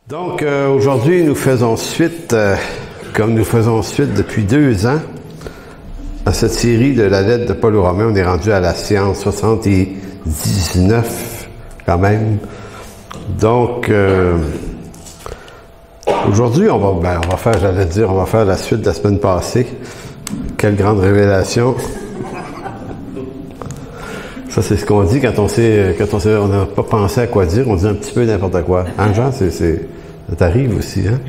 Donc, aujourd'hui, nous faisons suite, comme nous faisons suite depuis 2 ans, à cette série de la lettre de Paul aux Romains. On est rendu à la séance 79, quand même. Donc, aujourd'hui, on va faire, on va faire la suite de la semaine passée. Quelle grande révélation! Ça, c'est ce qu'on dit quand on n'a pas pensé à quoi dire, on dit un petit peu n'importe quoi. Hein, Jean, ça t'arrive aussi, hein?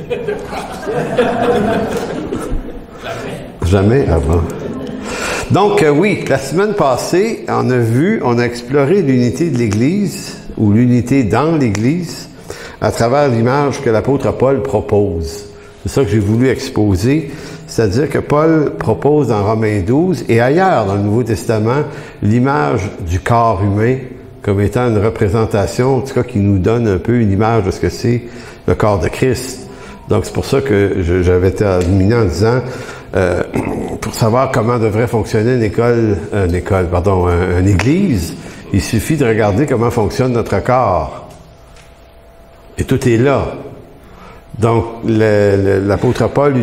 Jamais avant. Donc, oui, la semaine passée, on a exploré l'unité de l'Église, ou l'unité dans l'Église, à travers l'image que l'apôtre Paul propose. C'est ça que j'ai voulu exposer. C'est-à-dire que Paul propose dans Romains 12 et ailleurs dans le Nouveau Testament l'image du corps humain comme étant une représentation, en tout cas qui nous donne un peu une image de ce que c'est le corps de Christ. Donc c'est pour ça que j'avais terminé en disant pour savoir comment devrait fonctionner une église, il suffit de regarder comment fonctionne notre corps. Et tout est là. Donc, l'apôtre Paul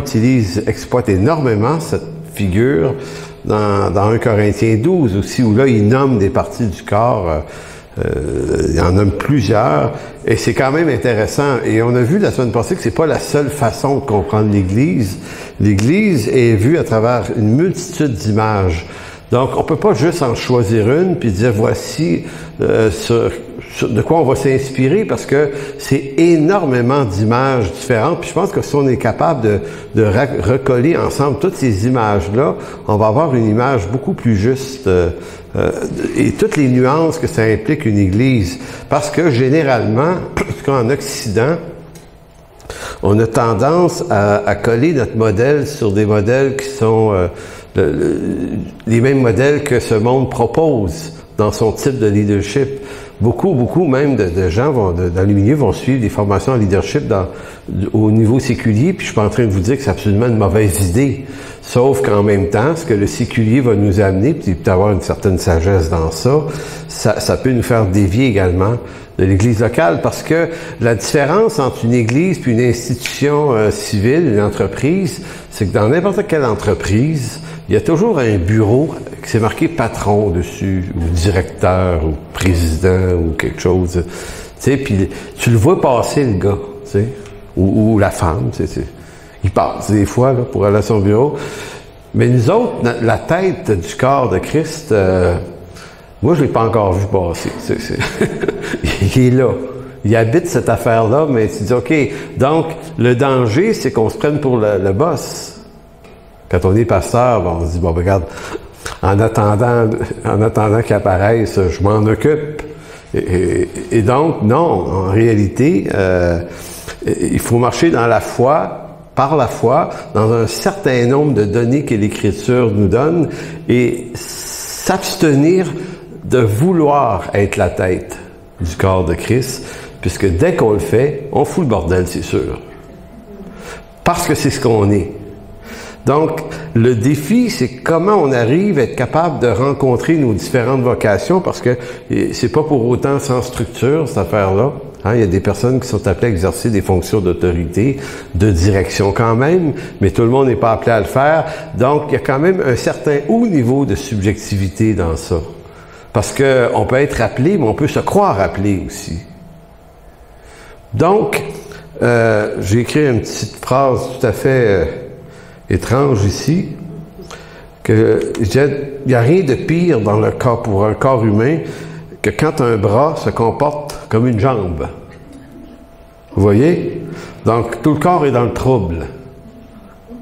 exploite énormément cette figure dans 1 Corinthiens 12 aussi, où là, il nomme des parties du corps, il en nomme plusieurs, et c'est quand même intéressant. Et on a vu la semaine passée que c'est pas la seule façon de comprendre l'Église. L'Église est vue à travers une multitude d'images. Donc, on peut pas juste en choisir une puis dire voici de quoi on va s'inspirer, parce que c'est énormément d'images différentes. Puis je pense que si on est capable de recoller ensemble toutes ces images-là, on va avoir une image beaucoup plus juste et toutes les nuances que ça implique une église. Parce que généralement, en tout cas en Occident, on a tendance à coller notre modèle sur des modèles qui sont les mêmes modèles que ce monde propose dans son type de leadership. Beaucoup même de gens dans les milieux vont suivre des formations en leadership au niveau séculier, puis je suis pas en train de vous dire que c'est absolument une mauvaise idée. Sauf qu'en même temps, ce que le séculier va nous amener, puis il peut y avoir une certaine sagesse dans ça peut nous faire dévier également de l'Église locale, parce que la différence entre une Église puis une institution civile, une entreprise, c'est que dans n'importe quelle entreprise, il y a toujours un bureau qui s'est marqué patron dessus, ou directeur, ou président, ou quelque chose. Tu sais, puis tu le vois passer, le gars, tu sais, ou la femme, tu sais. Il passe des fois là, pour aller à son bureau. Mais nous autres, la tête du corps de Christ, moi, je l'ai pas encore vu passer. Il est là. Il habite cette affaire-là, mais tu dis, OK, donc, le danger, c'est qu'on se prenne pour le boss. Quand on est pasteur, on se dit, bon, regarde, en attendant qu'il apparaisse, je m'en occupe. Et donc, non, en réalité, il faut marcher dans la foi, par la foi, dans un certain nombre de données que l'Écriture nous donne, et s'abstenir de vouloir être la tête du corps de Christ, puisque dès qu'on le fait, on fout le bordel, c'est sûr. Parce que c'est ce qu'on est. Donc, le défi, c'est comment on arrive à être capable de rencontrer nos différentes vocations, parce que c'est pas pour autant sans structure, cette affaire-là. Hein, il y a des personnes qui sont appelées à exercer des fonctions d'autorité, de direction quand même, mais tout le monde n'est pas appelé à le faire. Donc, il y a quand même un certain haut niveau de subjectivité dans ça. Parce que on peut être appelé, mais on peut se croire appelé aussi. Donc, j'ai écrit une petite phrase tout à fait étrange ici, que il n'y a rien de pire dans le corps, pour un corps humain, que quand un bras se comporte comme une jambe. Vous voyez? Donc, tout le corps est dans le trouble.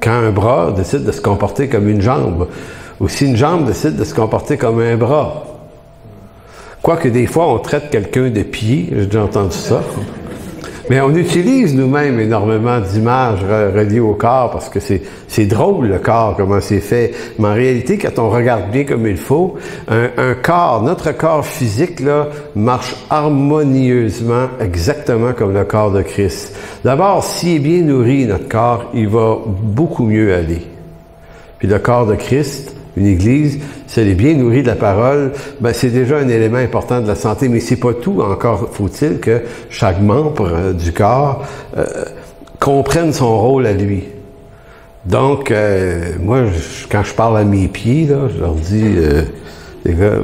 Quand un bras décide de se comporter comme une jambe, ou si une jambe décide de se comporter comme un bras. Quoique des fois, on traite quelqu'un de pied, j'ai déjà entendu ça. Mais on utilise nous-mêmes énormément d'images reliées au corps, parce que c'est drôle, le corps, comment c'est fait. Mais en réalité, quand on regarde bien comme il faut, un corps, notre corps physique, là, marche harmonieusement, exactement comme le corps de Christ. D'abord, s'il est bien nourri, notre corps, il va beaucoup mieux aller. Puis le corps de Christ Une Église, si elle est bien nourrie de la parole, ben c'est déjà un élément important de la santé, mais c'est pas tout. Encore faut-il que chaque membre du corps comprenne son rôle à lui. Donc, moi, quand je parle à mes pieds, là, je leur dis, les gars,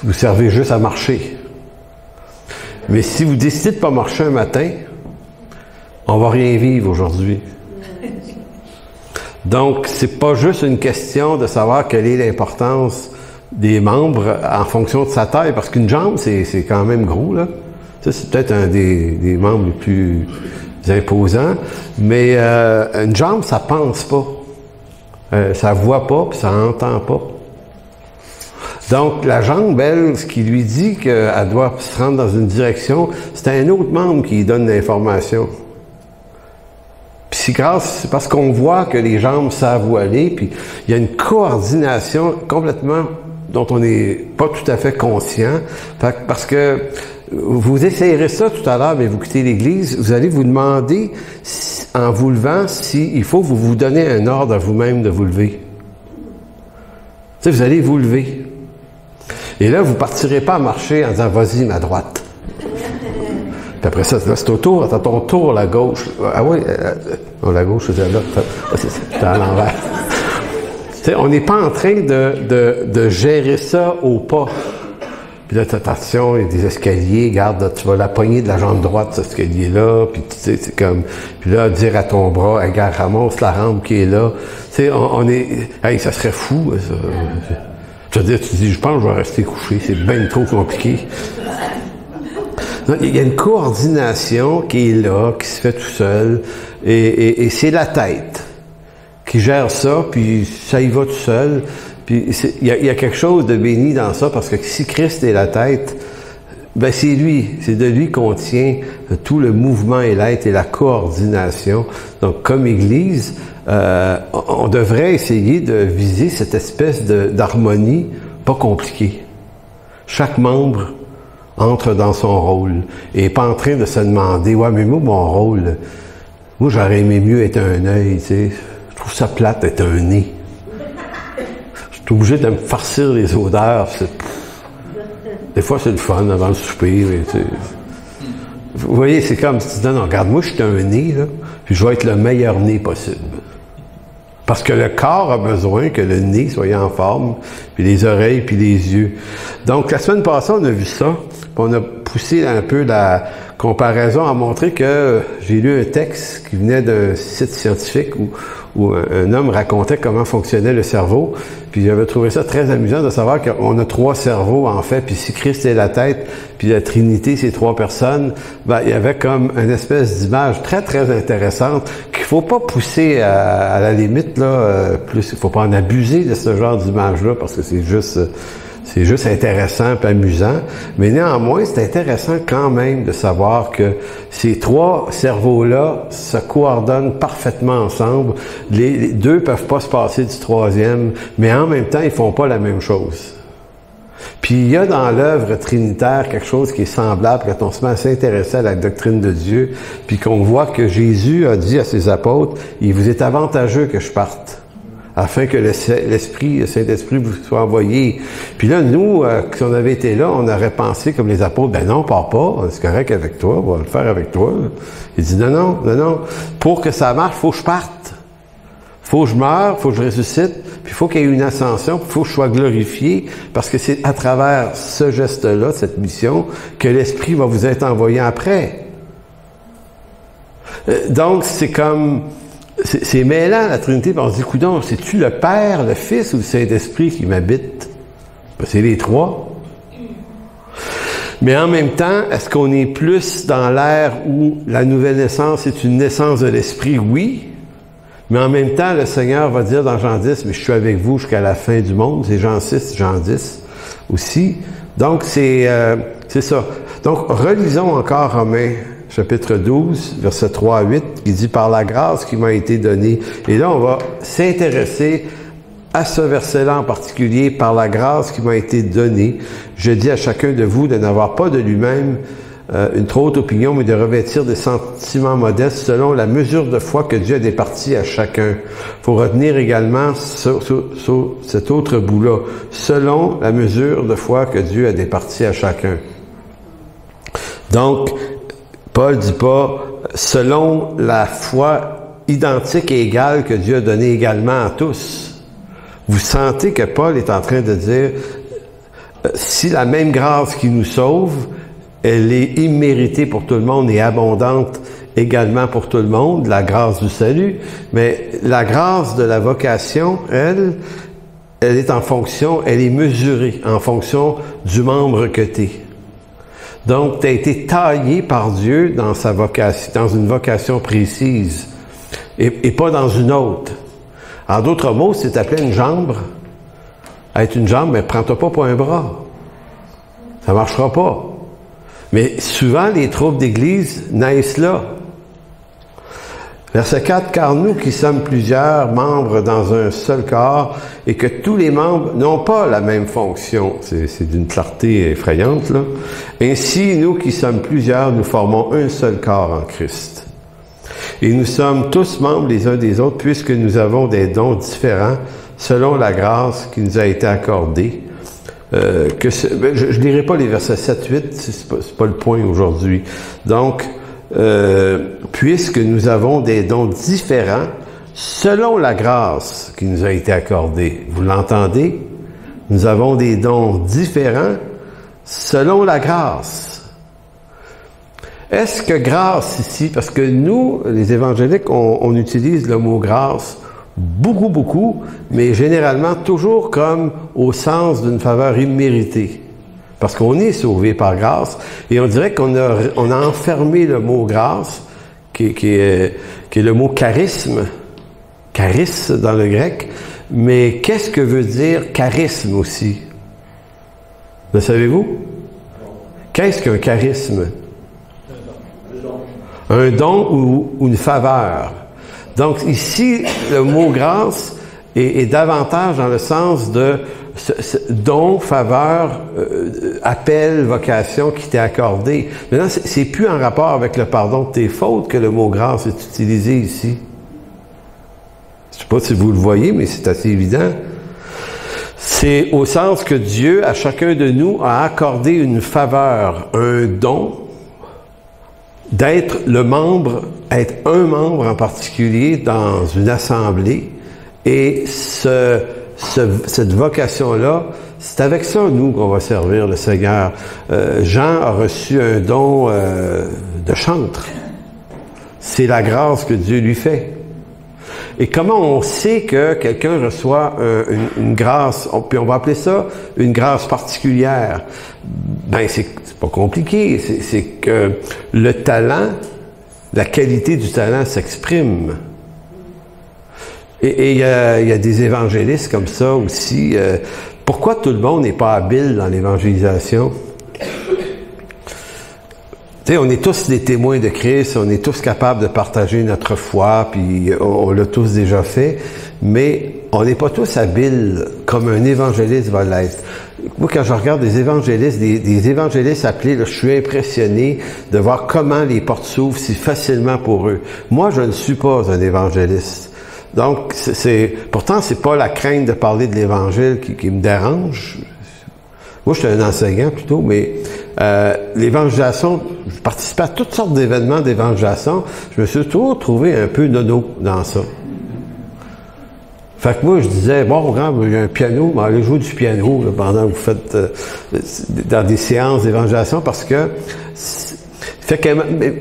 vous servez juste à marcher. Mais si vous décidez de pas marcher un matin, on va rien vivre aujourd'hui. Donc, c'est pas juste une question de savoir quelle est l'importance des membres en fonction de sa taille, parce qu'une jambe, c'est quand même gros, là. Ça, c'est peut-être un des membres les plus imposants, mais une jambe, ça pense pas. Ça voit pas, puis ça entend pas. Donc, la jambe, elle, ce qui lui dit qu'elle doit se rendre dans une direction, c'est un autre membre qui lui donne l'information. Puis c'est parce qu'on voit que les jambes savent où aller, puis il y a une coordination complètement dont on n'est pas tout à fait conscient. Parce que vous essayerez ça tout à l'heure, mais vous quittez l'Église, vous allez vous demander, en vous levant, s'il faut vous vous donner un ordre à vous-même de vous lever. Tu sais, vous allez vous lever. Et là, vous partirez pas à marcher en disant « Vas-y, ma droite ». Puis après ça, là, c'est au tour, t'as ton tour, la gauche. Ah oui, la gauche, c'est là. C'est à l'envers. Tu sais, on n'est pas en train de gérer ça au pas. Puis là, attention, il y a des escaliers, garde, tu vas la poigner de la jambe droite, cet escalier-là, puis tu sais, c'est comme... Puis là, dire à ton bras, hey, gars, ramasse la rampe qui est là. Tu sais, on est... Hey, ça serait fou, ça. Je veux dire, tu dis, je pense que je vais rester couché, c'est bien trop compliqué. Donc, il y a une coordination qui est là, qui se fait tout seul, et c'est la tête qui gère ça, puis ça y va tout seul. Puis il y a quelque chose de béni dans ça, parce que si Christ est la tête, ben c'est lui, c'est de lui qu'on tient tout le mouvement et l'être et la coordination. Donc, comme Église, on devrait essayer de viser cette espèce d'harmonie pas compliquée. Chaque membre entre dans son rôle et pas en train de se demander « Ouais, mais moi, mon rôle, moi, j'aurais aimé mieux être un œil, tu sais. Je trouve ça plate d'être un nez. Je suis obligé de me farcir les odeurs. Des fois, c'est le fun avant le souper, mais tu sais. Vous voyez, c'est comme si tu dis « Non, regarde, moi, je suis un nez, là, puis je vais être le meilleur nez possible. » Parce que le corps a besoin que le nez soit en forme, puis les oreilles, puis les yeux. Donc, la semaine passée, on a vu ça, puis on a poussé un peu la comparaison à montrer que j'ai lu un texte qui venait d'un site scientifique où un homme racontait comment fonctionnait le cerveau, puis j'avais trouvé ça très amusant de savoir qu'on a 3 cerveaux, en fait, puis si Christ est la tête, puis la Trinité, c'est 3 personnes, ben, il y avait comme une espèce d'image très, très intéressante qu'il faut pas pousser à la limite, là, plus, il faut pas en abuser de ce genre d'image-là, parce que c'est juste intéressant et amusant, mais néanmoins, c'est intéressant quand même de savoir que ces 3 cerveaux-là se coordonnent parfaitement ensemble. Les 2 peuvent pas se passer du 3e, mais en même temps, ils font pas la même chose. Puis il y a dans l'œuvre trinitaire quelque chose qui est semblable quand on se met à s'intéresser à la doctrine de Dieu, puis qu'on voit que Jésus a dit à ses apôtres, « Il vous est avantageux que je parte. » afin que le Saint-Esprit vous soit envoyé. Puis là, nous, si on avait été là, on aurait pensé comme les apôtres, ben non, pars pas, c'est correct avec toi, on va le faire avec toi. Il dit, non, pour que ça marche, faut que je parte. Faut que je meure, faut que je ressuscite, puis il faut qu'il y ait une ascension, puis il faut que je sois glorifié, parce que c'est à travers ce geste-là, cette mission, que l'Esprit va vous être envoyé après. Donc, c'est comme... C'est mêlant, la Trinité, puis on se dit, coudonc, c'est-tu le Père, le Fils ou le Saint-Esprit qui m'habite? Ben, c'est les 3. Mais en même temps, est-ce qu'on est plus dans l'ère où la nouvelle naissance est une naissance de l'Esprit? Oui. Mais en même temps, le Seigneur va dire dans Jean 10, mais je suis avec vous jusqu'à la fin du monde. C'est Jean 6, Jean 10 aussi. Donc, c'est ça. Donc, relisons encore Romains chapitre 12, versets 3 à 8, qui dit « Par la grâce qui m'a été donnée ». Et là, on va s'intéresser à ce verset-là en particulier. « Par la grâce qui m'a été donnée, je dis à chacun de vous de n'avoir pas de lui-même une trop haute opinion, mais de revêtir des sentiments modestes selon la mesure de foi que Dieu a départie à chacun. Il faut retenir également cet autre bout-là, selon la mesure de foi que Dieu a départie à chacun. Donc, Paul dit pas selon la foi identique et égale que Dieu a donnée également à tous. Vous sentez que Paul est en train de dire si la même grâce qui nous sauve, elle est imméritée pour tout le monde et abondante également pour tout le monde, la grâce du salut, mais la grâce de la vocation, elle est en fonction, elle est mesurée en fonction du membre que tu es. Donc, tu as été taillé par Dieu dans sa vocation, dans une vocation précise, et pas dans une autre. En d'autres mots, si tu appelais une jambe, être une jambe, mais prends-toi pas pour un bras. Ça marchera pas. Mais souvent, les troupes d'église naissent là. Verset 4, « Car nous qui sommes plusieurs membres dans un seul corps, et que tous les membres n'ont pas la même fonction. » C'est d'une clarté effrayante, là. « Ainsi, nous qui sommes plusieurs, nous formons un seul corps en Christ. Et nous sommes tous membres les uns des autres, puisque nous avons des dons différents, selon la grâce qui nous a été accordée. » Je ne lirai pas les versets 7-8, c'est pas le point aujourd'hui. Donc, puisque nous avons des dons différents, selon la grâce qui nous a été accordée. Vous l'entendez? Nous avons des dons différents selon la grâce. Est-ce que grâce ici, parce que nous, les évangéliques, on utilise le mot grâce beaucoup, mais généralement toujours comme au sens d'une faveur imméritée. Parce qu'on est sauvé par grâce, et on dirait qu'on a enfermé le mot grâce, qui est le mot charisme, charis dans le grec, mais qu'est-ce que veut dire charisme aussi? Le savez-vous? Qu'est-ce qu'un charisme? Un don ou une faveur. Donc ici, le mot grâce est davantage dans le sens de don, faveur, appel, vocation qui t'est accordé. Maintenant, c'est plus en rapport avec le pardon de tes fautes que le mot grâce est utilisé ici. Je ne sais pas si vous le voyez, mais c'est assez évident. C'est au sens que Dieu, à chacun de nous, a accordé une faveur, un don, d'être le membre, être un membre en particulier dans une assemblée. Et cette vocation-là, c'est avec ça, nous, qu'on va servir le Seigneur. Jean a reçu un don de chantre. C'est la grâce que Dieu lui fait. Et comment on sait que quelqu'un reçoit une grâce, puis on va appeler ça une grâce particulière? Ben, c'est pas compliqué. C'est que le talent, la qualité du talent s'exprime. Et il y a des évangélistes comme ça aussi. Pourquoi tout le monde n'est pas habile dans l'évangélisation? Tu sais, on est tous des témoins de Christ, on est tous capables de partager notre foi, puis on l'a tous déjà fait, mais on n'est pas tous habiles comme un évangéliste va l'être. Moi, quand je regarde des évangélistes, des évangélistes appelés, là, je suis impressionné de voir comment les portes s'ouvrent si facilement pour eux. Moi, je ne suis pas un évangéliste. Donc, pourtant, c'est pas la crainte de parler de l'Évangile qui me dérange. Moi, je suis un enseignant plutôt, mais l'évangélisation, je participais à toutes sortes d'événements d'évangélisation. Je me suis toujours trouvé un peu nono dans ça. Fait que moi, je disais, bon, quand il y a un piano, mais allez jouer du piano là, pendant que vous faites dans des séances d'évangélisation, parce que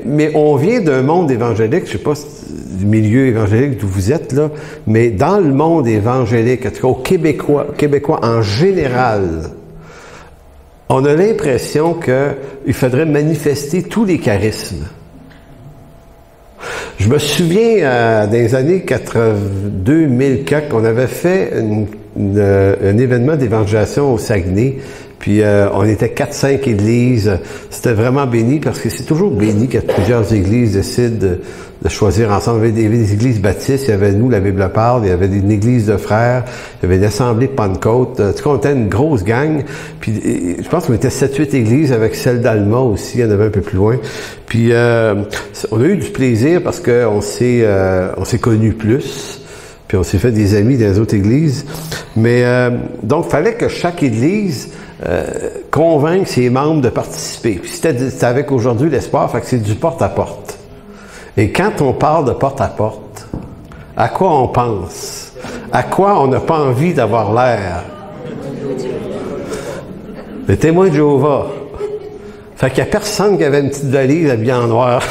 mais on vient d'un monde évangélique, je sais pas du milieu évangélique d'où vous êtes là, mais dans le monde évangélique, en tout cas au Québécois en général, on a l'impression qu'il faudrait manifester tous les charismes. Je me souviens, dans les années 2004, on avait fait un événement d'évangélisation au Saguenay, Puis on était 4-5 églises. C'était vraiment béni parce que c'est toujours béni quand plusieurs églises décident de choisir ensemble. Il y avait des églises baptistes, il y avait nous, la Bible parle, il y avait une église de frères, il y avait une assemblée de Pentecôte. En tout cas, on était une grosse gang. Puis je pense qu'on était 7-8 églises avec celle d'Alma aussi, il y en avait un peu plus loin. Puis on a eu du plaisir parce que on s'est connus plus. Puis on s'est fait des amis dans les autres églises. Mais donc, il fallait que chaque église convainque ses membres de participer. Puis c'était avec aujourd'hui l'espoir, fait que c'est du porte-à-porte. Et quand on parle de porte-à-porte, à quoi on pense? À quoi on n'a pas envie d'avoir l'air? Les témoins de Jéhovah. Fait qu'il n'y a personne qui avait une petite valise habillée en noir.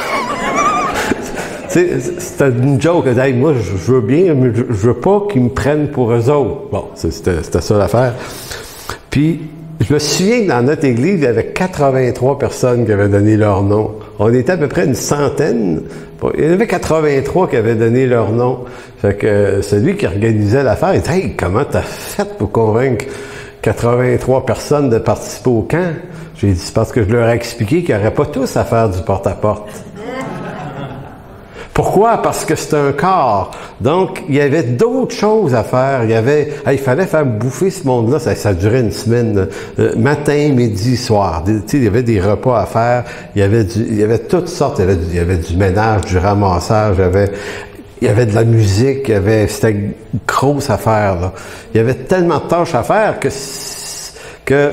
C'était une joke. Hey, moi, je veux bien, mais je veux pas qu'ils me prennent pour eux autres. Bon, c'était ça l'affaire. Puis, je me souviens que dans notre église, il y avait 83 personnes qui avaient donné leur nom. On était à peu près une centaine. Il y en avait 83 qui avaient donné leur nom. Fait que celui qui organisait l'affaire, il disait « Hey, comment t'as fait pour convaincre 83 personnes de participer au camp? » J'ai dit « C'est parce que je leur ai expliqué qu'ils n'auraient pas tous à faire du porte-à-porte. » Pourquoi? Parce que c'est un corps. Donc, il y avait d'autres choses à faire. Il fallait faire bouffer ce monde-là. Ça durait une semaine. Matin, midi, soir. Il y avait des repas à faire. Il y avait toutes sortes. Il y avait du ménage, du ramassage. Il y avait de la musique. C'était une grosse affaire, là. Il y avait tellement de tâches à faire que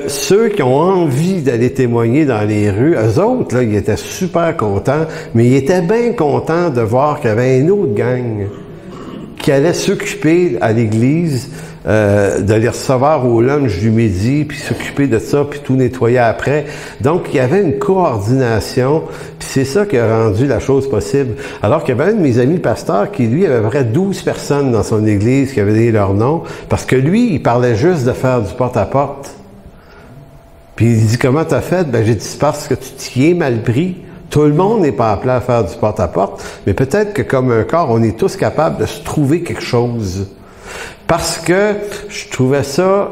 ceux qui ont envie d'aller témoigner dans les rues, eux autres, là, ils étaient super contents, mais ils étaient bien contents de voir qu'il y avait une autre gang qui allait s'occuper à l'église de les recevoir au lunch du midi, puis s'occuper de ça, puis tout nettoyer après. Donc, il y avait une coordination, puis c'est ça qui a rendu la chose possible. Alors qu'il y avait un de mes amis pasteurs qui, lui, avait à peu près 12 personnes dans son église qui avaient donné leur nom, parce que lui, il parlait juste de faire du porte-à-porte. Puis il dit, comment t'as fait? Ben, j'ai dit, c'est parce que tu t'y es mal pris. Tout le monde n'est pas appelé à faire du porte-à-porte, mais peut-être que comme un corps, on est tous capables de se trouver quelque chose. Parce que je trouvais ça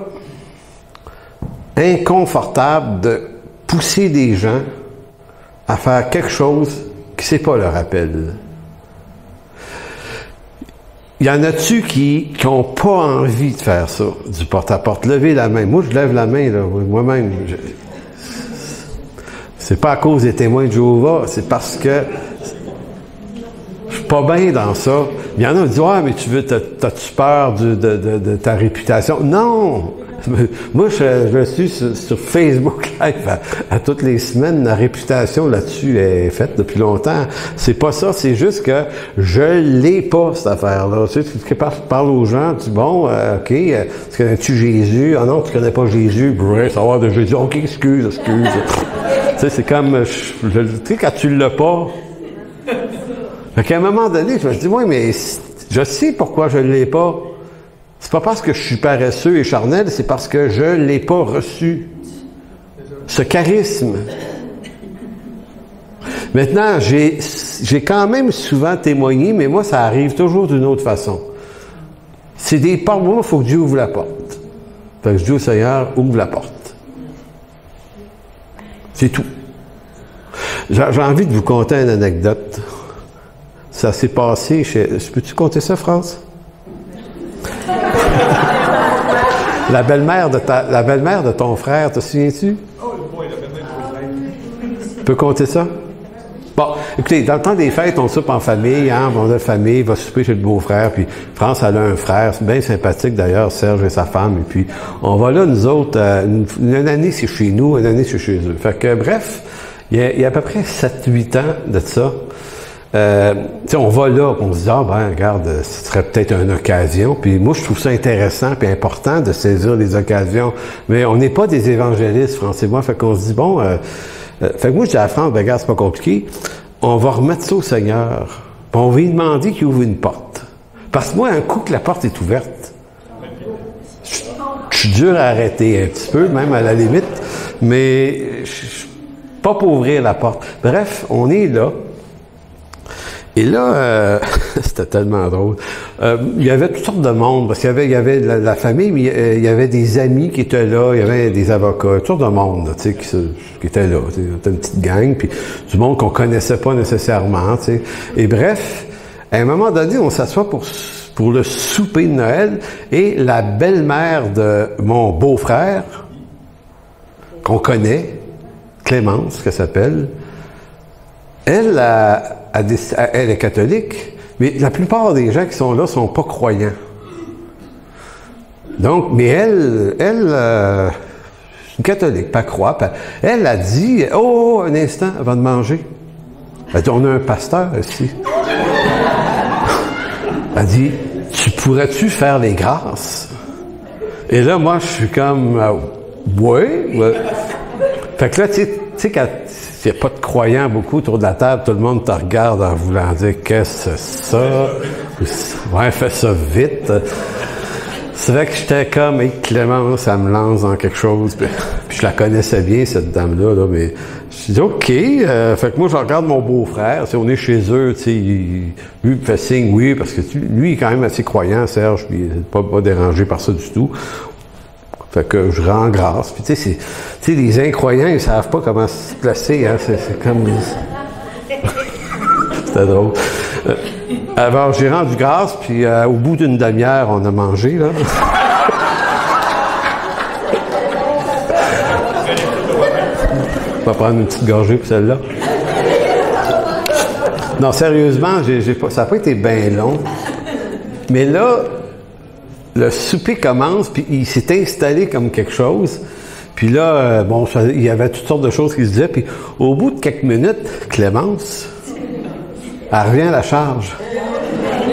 inconfortable de pousser des gens à faire quelque chose qui c'est pas leur appel. Il y en a-tu qui n'ont pas envie de faire ça, du porte-à-porte? Levez la main. Moi, je lève la main, là, moi-même. C'est pas à cause des témoins de Jéhovah, c'est parce que je suis pas bien dans ça. Il y en a qui disent, ouais, mais t'as-tu peur de ta réputation? Non! Moi, je suis sur Facebook Live à toutes les semaines. La réputation là-dessus est faite depuis longtemps. C'est pas ça, c'est juste que je l'ai pas, cette affaire-là. Tu sais, tu parles aux gens, tu dis, bon, OK, tu connais-tu Jésus? Ah non, tu connais pas Jésus? Bref, savoir de Jésus. OK, excuse. Tu sais, c'est comme, tu sais, quand tu l'as pas. Fait qu'à un moment donné, je me dis, oui, mais je sais pourquoi je l'ai pas. C'est pas parce que je suis paresseux et charnel, c'est parce que je l'ai pas reçu. Ce charisme. Maintenant, j'ai quand même souvent témoigné, mais moi, ça arrive toujours d'une autre façon. C'est des portes. Moi, il faut que Dieu ouvre la porte. Fait que je dis au Seigneur, ouvre la porte. C'est tout. J'ai envie de vous conter une anecdote. Ça s'est passé chez... Peux-tu compter ça, France? La belle-mère de ton frère, te souviens-tu? Oh, oui, la belle-mère de ton frère. Tu peux compter ça? Bon, écoutez, dans le temps des fêtes, on soupe en famille, hein, on a famille, va souper chez le beau-frère, puis France, elle a un frère, c'est bien sympathique d'ailleurs, Serge et sa femme, et puis on va là, nous autres, une année c'est chez nous, une année c'est chez eux. Fait que, bref, il y a à peu près 7-8 ans de ça. On va là, on se dit, ah ben, regarde, ce serait peut-être une occasion. Puis moi, je trouve ça intéressant et important de saisir les occasions. Mais on n'est pas des évangélistes, France et moi. Fait qu'on se dit, bon, fait que moi, je dis à France, ben, regarde, c'est pas compliqué. On va remettre ça au Seigneur. Puis on va lui demander qu'il ouvre une porte. Parce que moi, un coup que la porte est ouverte, je suis dur à arrêter un petit peu, même à la limite. Mais je suis pas pour ouvrir la porte. Bref, on est là. Et là, c'était tellement drôle. il y avait toutes sortes de monde, parce qu'il y avait la famille, mais il y avait des amis qui étaient là, il y avait des avocats, toutes sortes de monde, tu sais, qui étaient là. C'était une petite gang, puis du monde qu'on connaissait pas nécessairement, tu sais. Et bref, à un moment donné, on s'assoit pour le souper de Noël, et la belle-mère de mon beau-frère, qu'on connaît, Clémence, qu'elle s'appelle, elle est catholique, mais la plupart des gens qui sont là sont pas croyants. Donc, mais elle, une catholique, pas croix. Elle a dit, oh, un instant, avant de manger. Elle dit, on a un pasteur ici. Elle dit, tu pourrais-tu faire les grâces? Et là, moi, je suis comme, ouais. Fait que là, tu sais, quand il n'y a pas de croyants beaucoup autour de la table, tout le monde te regarde en voulant dire, qu'est-ce que c'est ça? Ouais, fais ça vite. C'est vrai que j'étais comme, hey, Clémence, ça me lance dans quelque chose. Puis je la connaissais bien, cette dame-là, là, mais je dis, OK. Fait que moi, je regarde mon beau-frère. On est chez eux, tu sais, lui, il me fait signe, oui, parce que lui, il est quand même assez croyant, Serge, puis il n'est pas dérangé par ça du tout. Fait que je rends grâce. Puis tu sais, les incroyants, ils savent pas comment se placer, hein. C'est comme... C'était drôle. Alors, j'ai rendu grâce, puis au bout d'une demi-heure, on a mangé, là. On va prendre une petite gorgée pour celle-là. Non, sérieusement, ça n'a pas été bien long. Mais là, le souper commence, puis il s'est installé comme quelque chose. Puis là, il y avait toutes sortes de choses qui se disaient. Puis au bout de quelques minutes, Clémence, elle revient à la charge.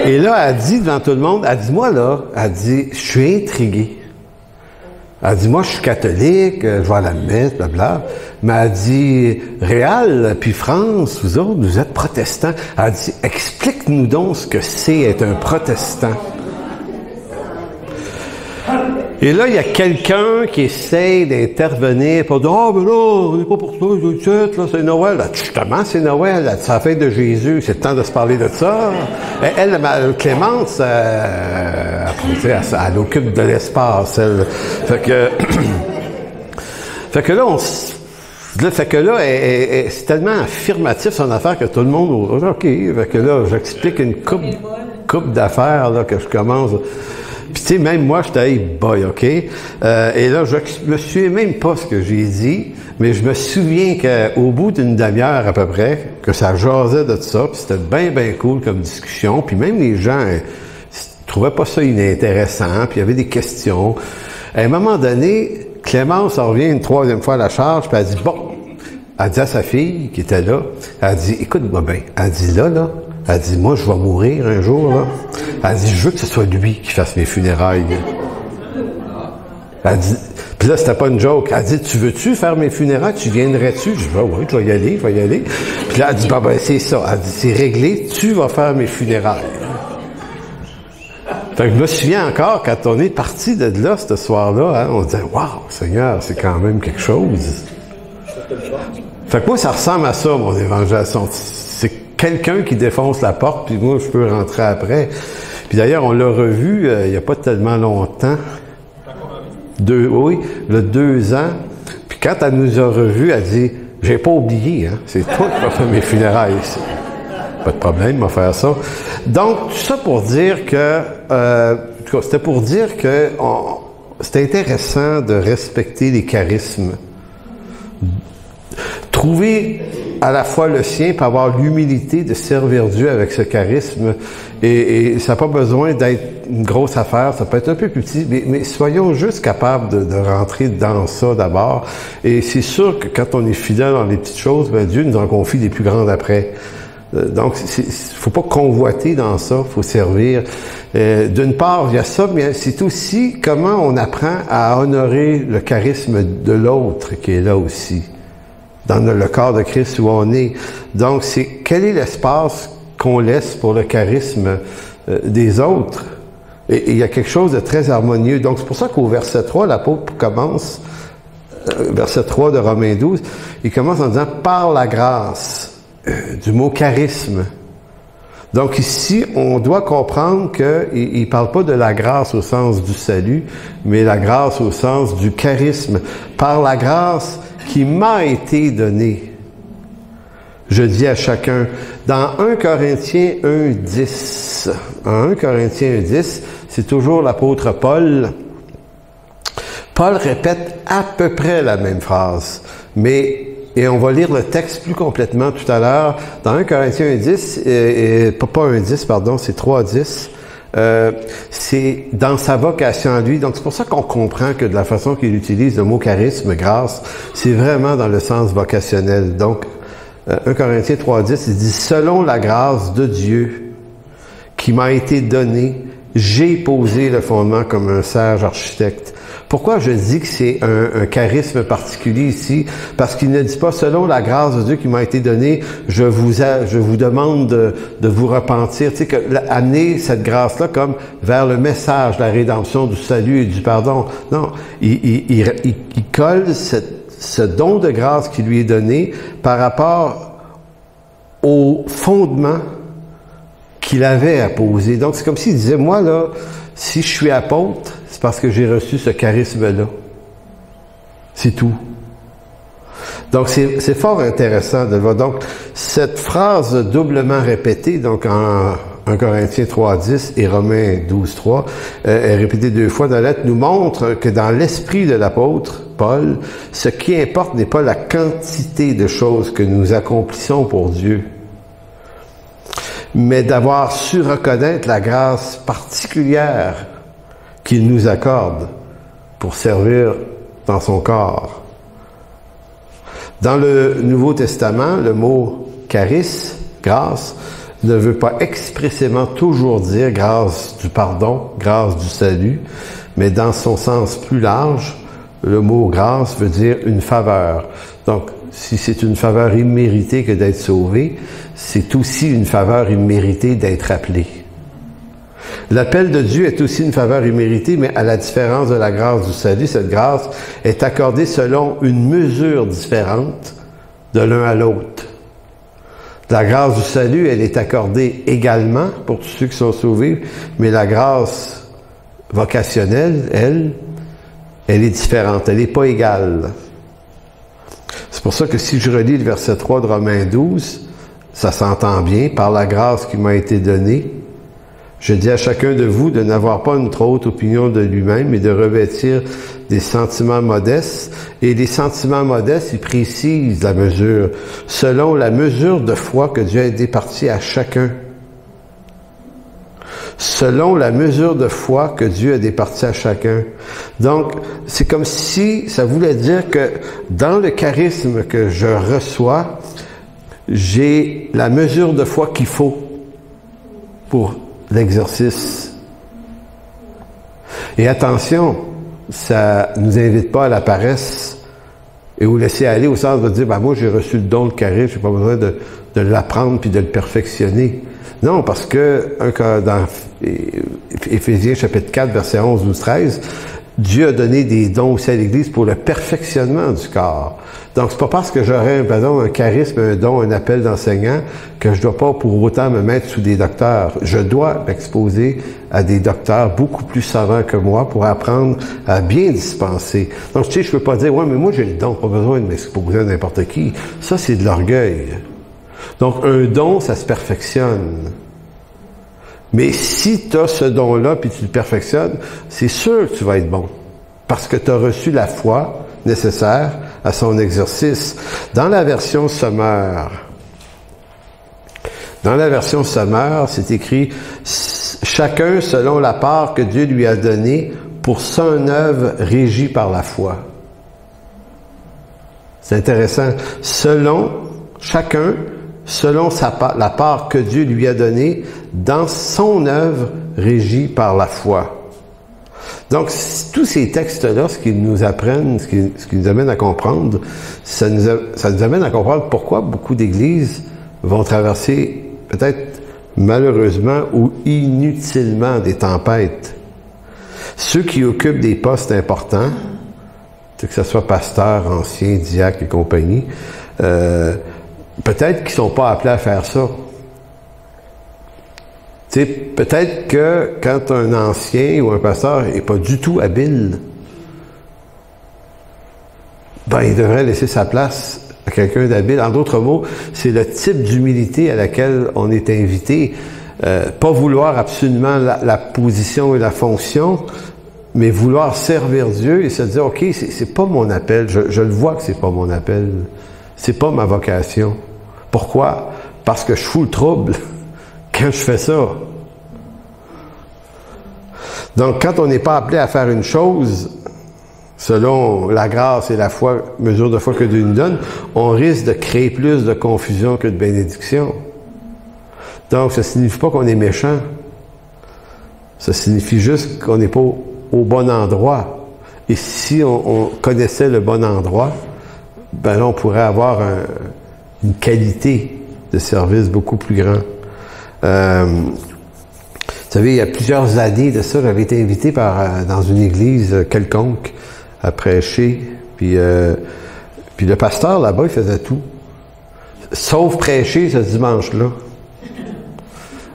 Et là, elle dit devant tout le monde, elle dit, moi là, elle dit, je suis intriguée. Elle dit, moi, je suis catholique, je vais à la messe, blabla. Mais elle dit, Réal, puis France, vous autres, vous êtes protestants. Elle dit, explique-nous donc ce que c'est être un protestant. Et là, il y a quelqu'un qui essaie d'intervenir pour dire, ah, mais là, on n'est pas pour ça, là, c'est Noël. Là, justement, c'est Noël, là, c'est la fête de Jésus, c'est le temps de se parler de ça. Elle Clémence, elle occupe de l'espace, elle. Fait que là, c'est tellement affirmatif son affaire que tout le monde, OK, fait que là, j'explique une coupe d'affaires, là, que je commence. Puis tu sais, même moi, j'étais hey boy, OK? Et là, je me souviens même pas ce que j'ai dit, mais je me souviens qu'au bout d'une demi-heure à peu près, que ça jasait de ça, puis c'était bien cool comme discussion, puis même les gens trouvaient pas ça inintéressant, puis il y avait des questions. À un moment donné, Clémence revient une troisième fois à la charge, puis elle dit, bon, elle dit à sa fille qui était là, elle dit, écoute-moi bien, elle dit là, elle dit, moi, je vais mourir un jour, là. Elle dit, je veux que ce soit lui qui fasse mes funérailles. Elle dit, puis là, c'était pas une joke. Elle dit, tu veux-tu faire mes funérailles? Tu viendrais-tu? Je dis, oui, je vais y aller. Puis là, elle dit, ben, c'est ça. Elle dit, c'est réglé, tu vas faire mes funérailles. Fait que je me souviens encore, quand on est parti de là, ce soir-là, hein, on disait, waouh, Seigneur, c'est quand même quelque chose. Fait que moi, ça ressemble à ça, mon évangélisation. C'est quelqu'un qui défonce la porte, puis moi, je peux rentrer après. Puis d'ailleurs, on l'a revu il n'y a pas tellement longtemps. Oui, le 2 ans. Puis quand elle nous a revus, elle dit, j'ai pas oublié, hein. C'est toi qui vas faire mes funérailles ici. Pas de problème, on va faire ça. Donc, tout ça pour dire que, en tout cas, c'était pour dire que c'est intéressant de respecter les charismes. Trouver à la fois le sien, puis avoir l'humilité de servir Dieu avec ce charisme. Et ça n'a pas besoin d'être une grosse affaire, ça peut être un peu plus petit, mais soyons juste capables de rentrer dans ça d'abord. Et c'est sûr que quand on est fidèle dans les petites choses, ben Dieu nous en confie les plus grandes après. Donc, faut pas convoiter dans ça, faut servir. D'une part, il y a ça, mais c'est aussi comment on apprend à honorer le charisme de l'autre qui est là aussi, dans le corps de Christ où on est. Donc, quel est l'espace qu'on laisse pour le charisme des autres? Et il y a quelque chose de très harmonieux. Donc, c'est pour ça qu'au verset 3, l'apôtre commence, verset 3 de Romains 12, il commence en disant « par la grâce ». Du mot charisme. Donc ici, on doit comprendre qu'il ne parle pas de la grâce au sens du salut, mais la grâce au sens du charisme. Par la grâce qui m'a été donnée, je dis à chacun. Dans 1 Corinthiens 1,10, en 1 Corinthiens 1,10, c'est toujours l'apôtre Paul. Paul répète à peu près la même phrase, et on va lire le texte plus complètement tout à l'heure. Dans 1 Corinthiens 1,10, pas 1,10, pardon, c'est 3,10. C'est dans sa vocation à lui. Donc, c'est pour ça qu'on comprend que de la façon qu'il utilise le mot charisme, grâce, c'est vraiment dans le sens vocationnel. Donc, 1 Corinthiens 3,10, il dit « Selon la grâce de Dieu qui m'a été donnée, j'ai posé le fondement comme un sage architecte. » Pourquoi je dis que c'est un charisme particulier ici? Parce qu'il ne dit pas « Selon la grâce de Dieu qui m'a été donnée, je vous demande de vous repentir. » Tu sais, amener cette grâce-là comme vers le message, la rédemption, du salut et du pardon. Non, il colle ce don de grâce qui lui est donné par rapport au fondement qu'il avait à poser. Donc, c'est comme s'il disait, moi, là, si je suis apôtre, c'est parce que j'ai reçu ce charisme-là. C'est tout. Donc, c'est fort intéressant de le voir. Donc, cette phrase doublement répétée, donc en 1 Corinthiens 3,10 et Romains 12,3, est répétée 2 fois dans la lettre, nous montre que dans l'esprit de l'apôtre Paul, ce qui importe n'est pas la quantité de choses que nous accomplissons pour Dieu, mais d'avoir su reconnaître la grâce particulière qu'il nous accorde pour servir dans son corps. Dans le Nouveau Testament, le mot charis, grâce, ne veut pas expressément toujours dire grâce du pardon, grâce du salut, mais dans son sens plus large, le mot grâce veut dire une faveur. Donc, si c'est une faveur imméritée que d'être sauvé, c'est aussi une faveur imméritée d'être appelé. L'appel de Dieu est aussi une faveur imméritée, mais à la différence de la grâce du salut, cette grâce est accordée selon une mesure différente de l'un à l'autre. La grâce du salut, elle est accordée également pour tous ceux qui sont sauvés, mais la grâce vocationnelle, elle est différente, elle n'est pas égale. C'est pour ça que si je relis le verset 3 de Romains 12, ça s'entend bien, par la grâce qui m'a été donnée, je dis à chacun de vous de n'avoir pas une trop haute opinion de lui-même, mais de revêtir des sentiments modestes. Et les sentiments modestes, ils précisent la mesure, selon la mesure de foi que Dieu a départie à chacun. Selon la mesure de foi que Dieu a départie à chacun. Donc, c'est comme si ça voulait dire que dans le charisme que je reçois, j'ai la mesure de foi qu'il faut pour l'exercice. Et attention, ça nous invite pas à la paresse et au laisser aller au sens de dire, moi j'ai reçu le don de charisme, j'ai pas besoin de l'apprendre puis de le perfectionner. Non, parce que dans Éphésiens chapitre 4, verset 11, 12, 13, Dieu a donné des dons aussi à l'Église pour le perfectionnement du corps. Donc, c'est pas parce que j'aurais, un charisme, un don, un appel d'enseignant, que je dois pas pour autant me mettre sous des docteurs. Je dois m'exposer à des docteurs beaucoup plus savants que moi pour apprendre à bien dispenser. Donc, tu sais, je peux pas dire, ouais, mais moi j'ai le don, pas besoin de m'exposer à n'importe qui. Ça, c'est de l'orgueil. Donc, un don, ça se perfectionne. Mais si tu as ce don-là puis tu le perfectionnes, c'est sûr que tu vas être bon. Parce que tu as reçu la foi nécessaire à son exercice. Dans la version Sommaire, c'est écrit « Chacun selon la part que Dieu lui a donnée pour son œuvre régie par la foi. » C'est intéressant. Chacun selon la part que Dieu lui a donnée dans son œuvre régie par la foi. Donc, tous ces textes-là, ce qu'ils nous apprennent, ce qui nous amène à comprendre, ça nous amène à comprendre pourquoi beaucoup d'églises vont traverser, peut-être malheureusement ou inutilement, des tempêtes. Ceux qui occupent des postes importants, que ce soit pasteur, ancien, diacre et compagnie, peut-être qu'ils ne sont pas appelés à faire ça. Tu sais, peut-être que quand un ancien ou un pasteur n'est pas du tout habile, ben, il devrait laisser sa place à quelqu'un d'habile. En d'autres mots, c'est le type d'humilité à laquelle on est invité. Pas vouloir absolument la position et la fonction, mais vouloir servir Dieu et se dire, OK, c'est pas mon appel. Je le vois que c'est pas mon appel. C'est pas ma vocation. Pourquoi? Parce que je fous le trouble quand je fais ça. Donc, quand on n'est pas appelé à faire une chose, selon la grâce et la foi, mesure de foi que Dieu nous donne, on risque de créer plus de confusion que de bénédiction. Donc, ça ne signifie pas qu'on est méchant. Ça signifie juste qu'on n'est pas au bon endroit. Et si on connaissait le bon endroit, ben là, on pourrait avoir une qualité de service beaucoup plus grande. Vous savez, il y a plusieurs années de ça, j'avais été invité dans une église quelconque à prêcher, puis le pasteur là-bas, il faisait tout, sauf prêcher ce dimanche-là.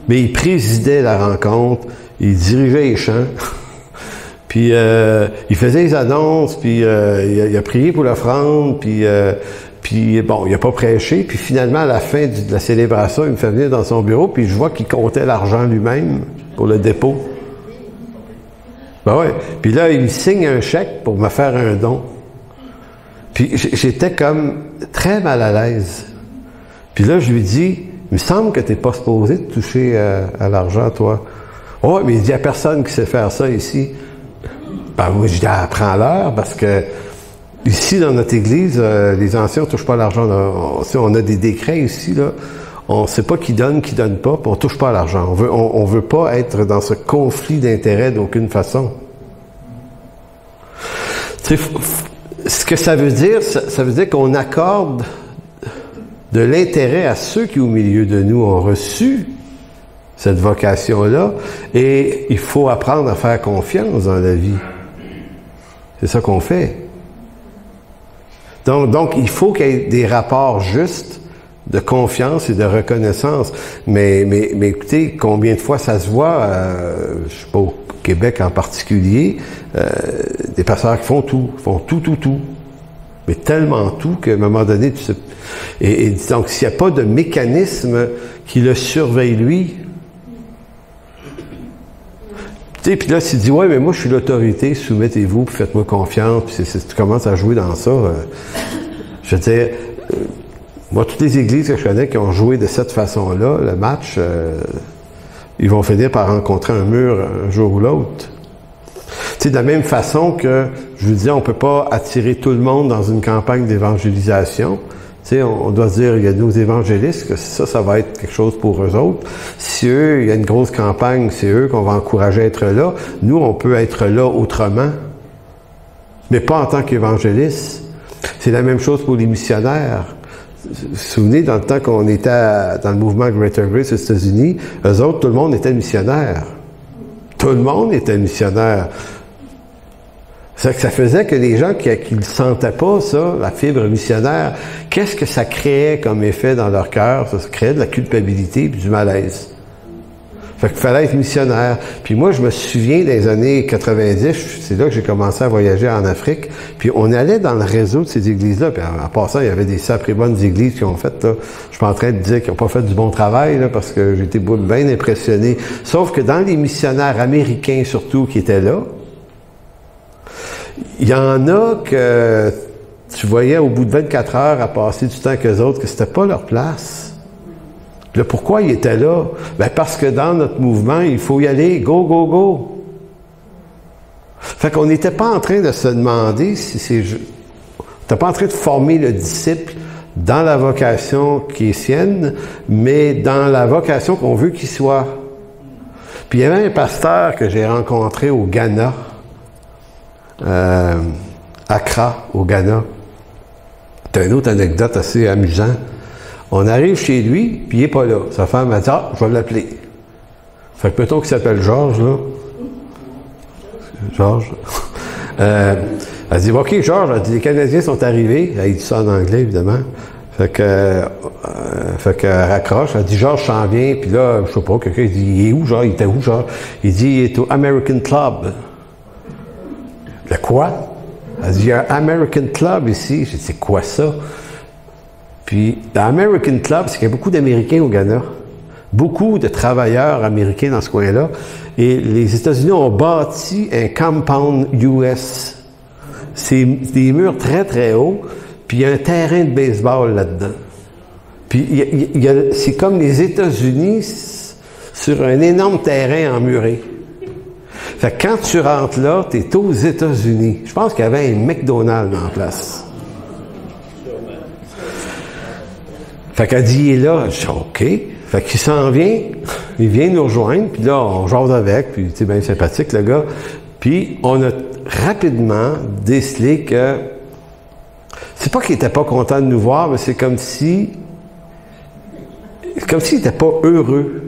Mais il présidait la rencontre, il dirigeait les chants, puis il faisait les annonces, puis il a prié pour l'offrande, puis bon, il n'a pas prêché, puis finalement, à la fin de la célébration, il me fait venir dans son bureau, puis je vois qu'il comptait l'argent lui-même pour le dépôt. Ben ouais. Puis là, il me signe un chèque pour me faire un don. Puis j'étais comme très mal à l'aise. Puis là, je lui dis, il me semble que tu n'es pas supposé te toucher à l'argent, toi. Oh, mais il dit, il n'y a personne qui sait faire ça ici. Ben moi, je dis, apprends-leur, parce que ici, dans notre église, les anciens ne touchent pas à l'argent. On a des décrets ici, là. On ne sait pas qui donne pas, puis on ne touche pas à l'argent. On veut pas être dans ce conflit d'intérêts d'aucune façon. Tu sais, ce que ça veut dire, ça veut dire qu'on accorde de l'intérêt à ceux qui, au milieu de nous, ont reçu cette vocation-là, et il faut apprendre à faire confiance dans la vie. C'est ça qu'on fait. Donc, il faut qu'il y ait des rapports justes de confiance et de reconnaissance. Mais écoutez, combien de fois ça se voit, je sais pas, au Québec en particulier, des pasteurs qui font tout. Mais tellement tout qu'à un moment donné, tu sais, et donc, s'il n'y a pas de mécanisme qui le surveille lui, tu sais, puis là, s'il dit, ouais, mais moi, je suis l'autorité, soumettez-vous, puis faites-moi confiance, puis tu commences à jouer dans ça, je veux dire, moi, toutes les églises que je connais qui ont joué de cette façon-là, le match, ils vont finir par rencontrer un mur un jour ou l'autre. Tu sais, de la même façon que, je vous dis, on peut pas attirer tout le monde dans une campagne d'évangélisation. Tu sais, on doit dire, il y a nos évangélistes, que ça va être quelque chose pour eux autres. Si eux, il y a une grosse campagne, c'est eux qu'on va encourager à être là. Nous, on peut être là autrement, mais pas en tant qu'évangélistes. C'est la même chose pour les missionnaire. Vous vous souvenez, dans le temps qu'on était dans le mouvement Greater Grace aux États-Unis, eux autres, tout le monde était missionnaire. Tout le monde était missionnaire. Ça faisait que les gens qui ne sentaient pas ça, la fibre missionnaire, qu'est-ce que ça créait comme effet dans leur cœur? Ça créait de la culpabilité et du malaise. Fait qu'il fallait être missionnaire. Puis moi, je me souviens des années 90, c'est là que j'ai commencé à voyager en Afrique. Puis on allait dans le réseau de ces églises-là. Puis en passant, il y avait des sacrées bonnes églises qui ont fait, là, je suis pas en train de dire qu'ils n'ont pas fait du bon travail, là, parce que j'étais bien impressionné. Sauf que dans les missionnaires américains, surtout, qui étaient là, il y en a que tu voyais au bout de 24 heures à passer du temps qu'eux autres, que c'était pas leur place. Là, pourquoi ils étaient là? Ben parce que dans notre mouvement, il faut y aller, go, go, go. Fait qu'on n'était pas en train de se demander si c'est... On n'était pas en train de former le disciple dans la vocation qui est sienne, mais dans la vocation qu'on veut qu'il soit. Puis il y avait un pasteur que j'ai rencontré au Ghana, Accra, au Ghana. C'est une autre anecdote assez amusante. On arrive chez lui, puis il n'est pas là. Sa femme m'a dit, ah, je vais l'appeler. Fait que peut-on qu'il s'appelle Georges, là? Georges. Elle dit, OK, Georges, elle dit, les Canadiens sont arrivés. Elle dit ça en anglais, évidemment. Fait que raccroche, elle dit, Georges s'en vient, puis là, je sais pas, quelqu'un dit, il est où, genre, il était où, genre? Il dit, il est au American Club. Le quoi? Elle dit, il y a un American Club ici. J'ai dit, c'est quoi ça? Puis, l'American Club, c'est qu'il y a beaucoup d'Américains au Ghana. Beaucoup de travailleurs américains dans ce coin-là. Et les États-Unis ont bâti un compound US. C'est des murs très, très hauts. Puis il y a un terrain de baseball là-dedans. Puis c'est comme les États-Unis sur un énorme terrain emmuré. Fait que quand tu rentres là, tu es aux États-Unis. Je pense qu'il y avait un McDonald's en place. Fait qu'elle dit, il est là. Je dis, OK. Fait qu'il s'en vient, il vient nous rejoindre, puis là, on jase avec, puis c'est bien sympathique, le gars. Puis on a rapidement décelé que c'est pas qu'il était pas content de nous voir, mais c'est comme s'il était pas heureux.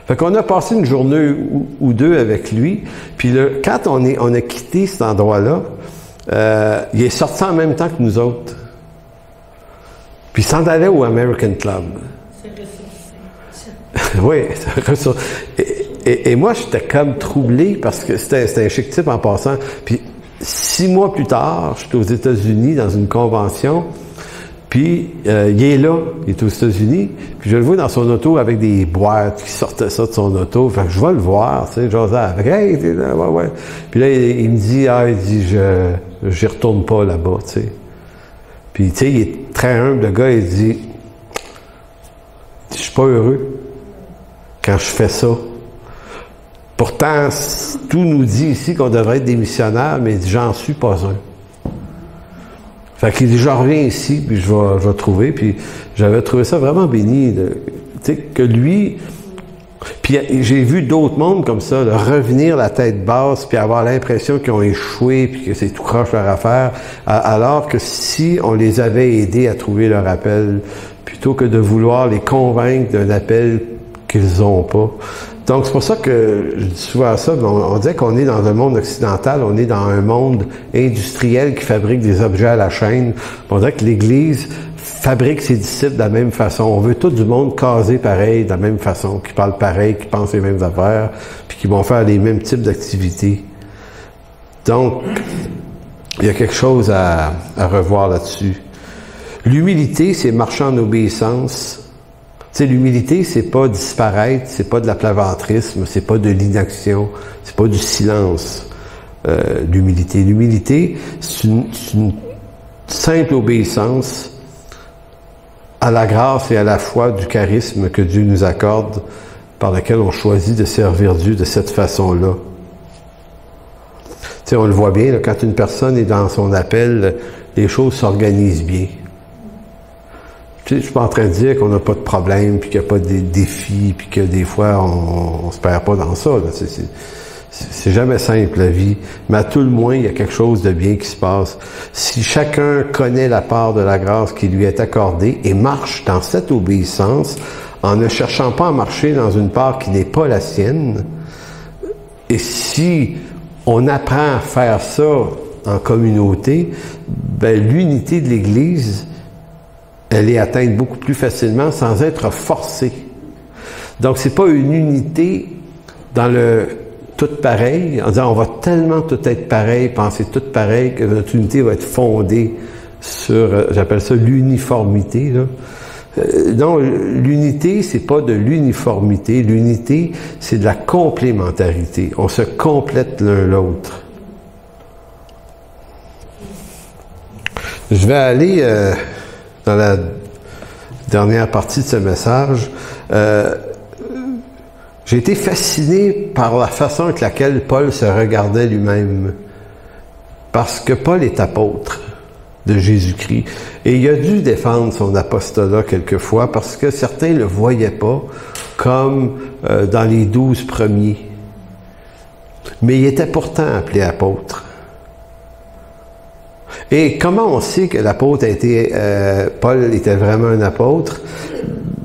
Fait qu'on a passé une journée ou deux avec lui, puis quand on a quitté cet endroit-là, il est sorti en même temps que nous autres. Puis il s'en allait au American Club. Oui, et moi, j'étais comme troublé parce que c'était un chic type en passant. Puis 6 mois plus tard, j'étais aux États-Unis dans une convention, puis il est là, il est aux États-Unis, puis je le vois dans son auto avec des boîtes qui sortaient ça de son auto. Fait que je vais le voir, tu sais, j'ose avec, hey, t'es là, ouais. Puis là, il me dit, j'y retourne pas là-bas, tu sais. Puis, tu sais, il est très humble, le gars, il dit, je suis pas heureux quand je fais ça. Pourtant, tout nous dit ici qu'on devrait être des missionnaires, mais il dit, j'en suis pas un. Fait qu'il dit, je reviens ici, puis je vais trouver. Puis j'avais trouvé ça vraiment béni. Tu sais, que lui... Puis j'ai vu d'autres mondes comme ça, là, revenir la tête basse, puis avoir l'impression qu'ils ont échoué, puis que c'est tout croche leur affaire, alors que si on les avait aidés à trouver leur appel, plutôt que de vouloir les convaincre d'un appel qu'ils n'ont pas. Donc, c'est pour ça que je dis souvent ça, on dirait qu'on est dans un monde occidental, on est dans un monde industriel qui fabrique des objets à la chaîne. On dirait que l'Église fabrique ses disciples de la même façon. On veut tout du monde caser pareil, de la même façon, qui parle pareil, qui pense les mêmes affaires, puis qui vont faire les mêmes types d'activités. Donc, il y a quelque chose à revoir là-dessus. L'humilité, c'est marcher en obéissance. Tu sais, l'humilité, c'est pas disparaître, c'est pas de la plaventrisme, c'est pas de l'inaction, c'est pas du silence. L'humilité. L'humilité, c'est une simple obéissance à la grâce et à la foi du charisme que Dieu nous accorde, par lequel on choisit de servir Dieu de cette façon-là. Tu sais, on le voit bien, là, quand une personne est dans son appel, les choses s'organisent bien. Tu sais, je suis pas en train de dire qu'on n'a pas de problème, puis qu'il n'y a pas de défis, puis que des fois, on se perd pas dans ça. Là. C'est jamais simple, la vie. Mais à tout le moins, il y a quelque chose de bien qui se passe. Si chacun connaît la part de la grâce qui lui est accordée et marche dans cette obéissance, en ne cherchant pas à marcher dans une part qui n'est pas la sienne, et si on apprend à faire ça en communauté, ben, l'unité de l'Église, elle est atteinte beaucoup plus facilement sans être forcée. Donc, c'est pas une unité dans le tout pareil, en disant on va tellement tout être pareil, penser tout pareil, que notre unité va être fondée sur, j'appelle ça l'uniformité, là. Non, l'unité, c'est pas de l'uniformité. L'unité, c'est de la complémentarité. On se complète l'un l'autre. Je vais aller dans la dernière partie de ce message. J'ai été fasciné par la façon avec laquelle Paul se regardait lui-même. Parce que Paul est apôtre de Jésus-Christ. Et il a dû défendre son apostolat quelquefois parce que certains ne le voyaient pas comme dans les 12 premiers. Mais il était pourtant appelé apôtre. Et comment on sait que l'apôtre a été, Paul était vraiment un apôtre?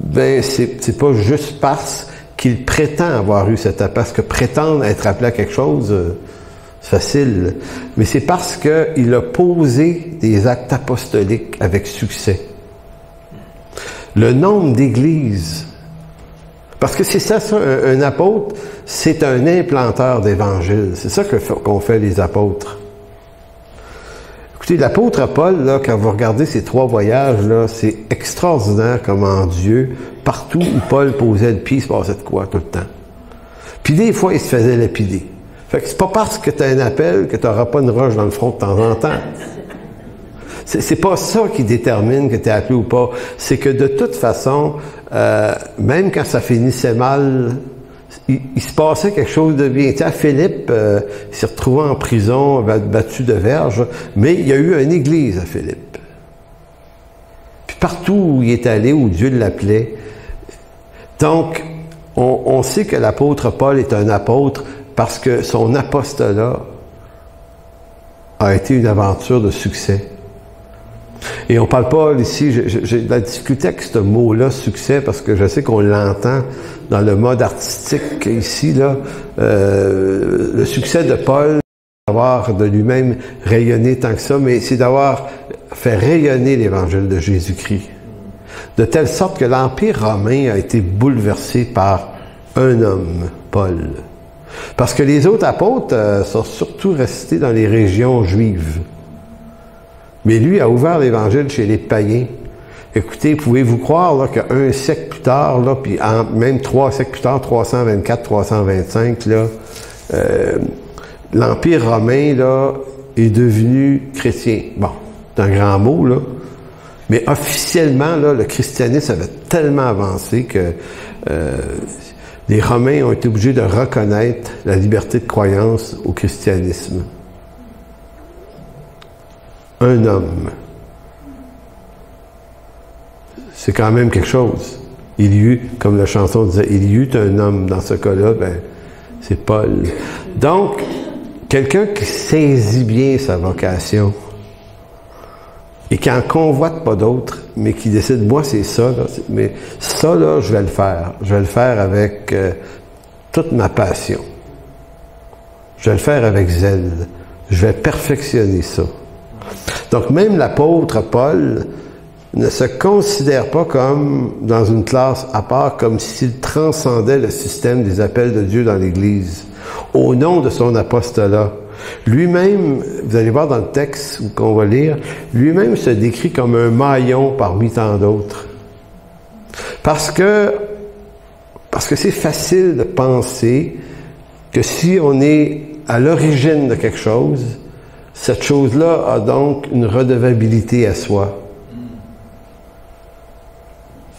Ben, c'est pas juste parce qu'il prétend avoir eu cet appel, parce que prétendre être appelé à quelque chose, c'est facile. Mais c'est parce qu'il a posé des actes apostoliques avec succès. Le nombre d'églises. Parce que c'est ça, un apôtre, c'est un implanteur d'évangile. C'est ça qu'ont fait les apôtres. Écoutez, l'apôtre Paul, là, quand vous regardez ces 3 voyages, là, c'est extraordinaire comment Dieu, partout où Paul posait le pied, il se passait de quoi tout le temps. Puis des fois, il se faisait lapider. Fait que c'est pas parce que tu as un appel que tu n'auras pas une roche dans le front de temps en temps. C'est pas ça qui détermine que tu es appelé ou pas. C'est que de toute façon, même quand ça finissait mal, il se passait quelque chose de bien. Tu sais, Philippe, il s'est retrouvé en prison, battu de verge, mais il y a eu une église à Philippe. Puis partout où il est allé, où Dieu l'appelait. Donc, on sait que l'apôtre Paul est un apôtre parce que son apostolat a été une aventure de succès. Et on parle pas ici, j'ai de la difficulté avec ce mot-là, succès, parce que je sais qu'on l'entend dans le mode artistique ici, là. Le succès de Paul, d'avoir de lui-même rayonné tant que ça, mais c'est d'avoir fait rayonner l'évangile de Jésus-Christ. De telle sorte que l'Empire romain a été bouleversé par un homme, Paul. Parce que les autres apôtres sont surtout restés dans les régions juives. Mais lui a ouvert l'Évangile chez les païens. Écoutez, pouvez-vous croire là, qu'un siècle plus tard, là, puis même 3 siècles plus tard, 324, 325, là, l'Empire romain là, est devenu chrétien. Bon, c'est un grand mot, là. Mais officiellement, là, le christianisme avait tellement avancé que les Romains ont été obligés de reconnaître la liberté de croyance au christianisme. Un homme. C'est quand même quelque chose. Il y eut, comme la chanson disait, il y eut un homme dans ce cas-là, ben, c'est Paul. Donc, quelqu'un qui saisit bien sa vocation et qui en convoite pas d'autres, mais qui décide, moi c'est ça, là, mais ça là, je vais le faire. Je vais le faire avec toute ma passion. Je vais le faire avec zèle. Je vais perfectionner ça. Donc, même l'apôtre Paul ne se considère pas comme dans une classe à part, comme s'il transcendait le système des appels de Dieu dans l'Église, au nom de son apostolat. Lui-même, vous allez voir dans le texte qu'on va lire, lui-même se décrit comme un maillon parmi tant d'autres. Parce que c'est facile de penser que si on est à l'origine de quelque chose, cette chose-là a donc une redevabilité à soi.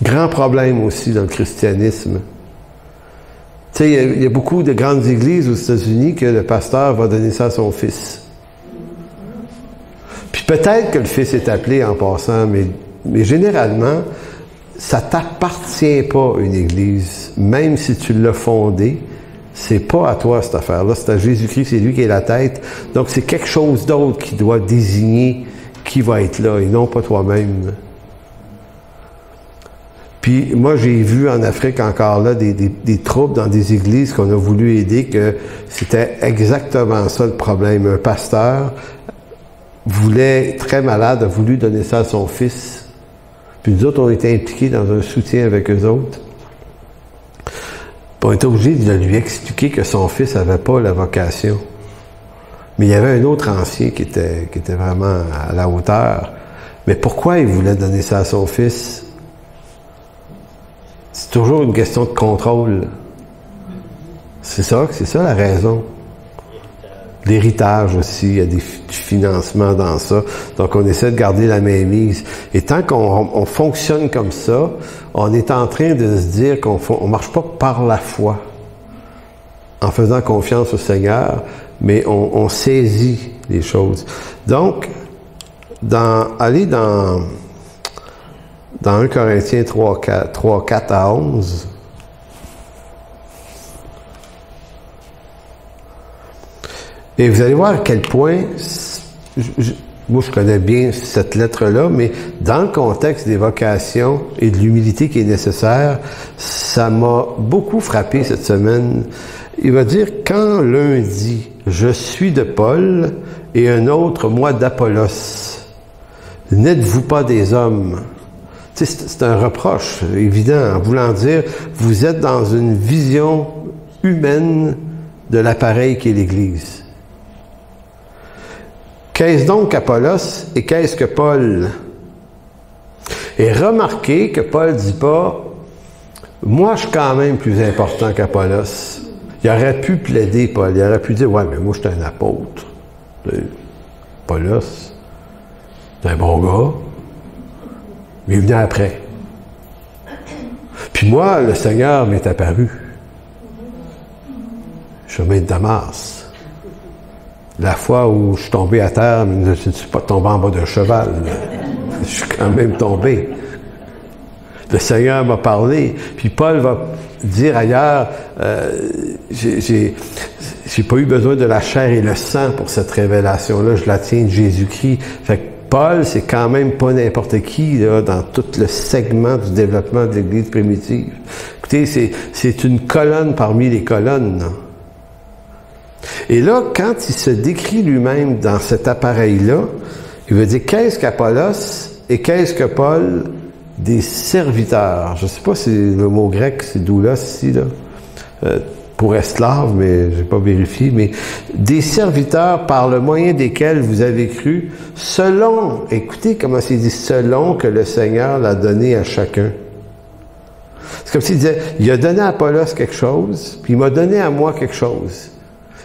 Grand problème aussi dans le christianisme. Tu sais, il y a beaucoup de grandes églises aux États-Unis que le pasteur va donner ça à son fils. Puis peut-être que le fils est appelé en passant, mais généralement, ça t'appartient pas, une église. Même si tu l'as fondée, c'est pas à toi cette affaire-là, c'est à Jésus-Christ, c'est lui qui est la tête. Donc c'est quelque chose d'autre qui doit désigner qui va être là, et non pas toi-même. Puis moi, j'ai vu en Afrique encore là des troubles dans des églises qu'on a voulu aider, que c'était exactement ça le problème. Un pasteur voulait, très malade, a voulu donner ça à son fils. Puis nous autres, on était impliqués dans un soutien avec eux autres. Puis on était obligé de lui expliquer que son fils n'avait pas la vocation. Mais il y avait un autre ancien qui était vraiment à la hauteur. Mais pourquoi il voulait donner ça à son fils? C'est toujours une question de contrôle. C'est ça la raison. L'héritage aussi, il y a du financement dans ça. Donc on essaie de garder la mainmise. Et tant qu'on fonctionne comme ça, on est en train de se dire qu'on marche pas par la foi, en faisant confiance au Seigneur, mais on saisit les choses. Donc, aller dans 1 Corinthiens 3, 4 à 11, et vous allez voir à quel point, moi je connais bien cette lettre-là, mais dans le contexte des vocations et de l'humilité qui est nécessaire, ça m'a beaucoup frappé cette semaine. Il va dire, quand l'un dit « Je suis de Paul » et un autre « Moi d'Apollos », n'êtes-vous pas des hommes? Tu sais, c'est un reproche évident en voulant dire, vous êtes dans une vision humaine de l'appareil qu'est l'Église. Qu'est-ce donc qu'Apollos et qu'est-ce que Paul? Et remarquez que Paul ne dit pas, moi je suis quand même plus important qu'Apollos. Il aurait pu plaider, Paul, il aurait pu dire, ouais, mais moi je suis un apôtre. Apollos, c'est un bon gars, mais il est venu après. Puis moi, le Seigneur m'est apparu. Chemin de Damas. La fois où je suis tombé à terre, je ne suis pas tombé en bas d'un cheval. Je suis quand même tombé. Le Seigneur m'a parlé. Puis Paul va dire ailleurs, j'ai pas eu besoin de la chair et le sang pour cette révélation-là. Je la tiens de Jésus-Christ. Fait que Paul, c'est quand même pas n'importe qui là, dans tout le segment du développement de l'Église primitive. Écoutez, c'est une colonne parmi les colonnes. Là. Et là, quand il se décrit lui-même dans cet appareil-là, il veut dire qu'est-ce qu'Apollos et qu'est-ce que Paul? Des serviteurs. Je ne sais pas si le mot grec, c'est doulos ici, là, pour esclave, mais je n'ai pas vérifié, mais des serviteurs par le moyen desquels vous avez cru, selon, écoutez comment c'est dit, selon que le Seigneur l'a donné à chacun. C'est comme s'il disait, il a donné à Apollos quelque chose, puis il m'a donné à moi quelque chose.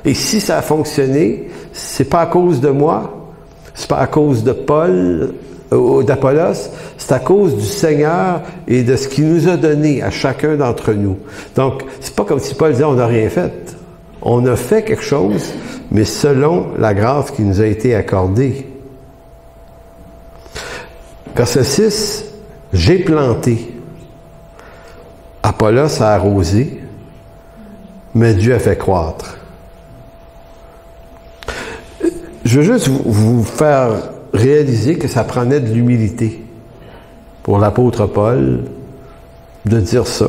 Et si ça a fonctionné, c'est pas à cause de moi, c'est pas à cause de Paul, d'Apollos, c'est à cause du Seigneur et de ce qu'il nous a donné à chacun d'entre nous. Donc, c'est pas comme si Paul disait, on n'a rien fait. On a fait quelque chose, mais selon la grâce qui nous a été accordée. Verset 6, j'ai planté. Apollos a arrosé, mais Dieu a fait croître. Je veux juste vous faire réaliser que ça prenait de l'humilité pour l'apôtre Paul de dire ça.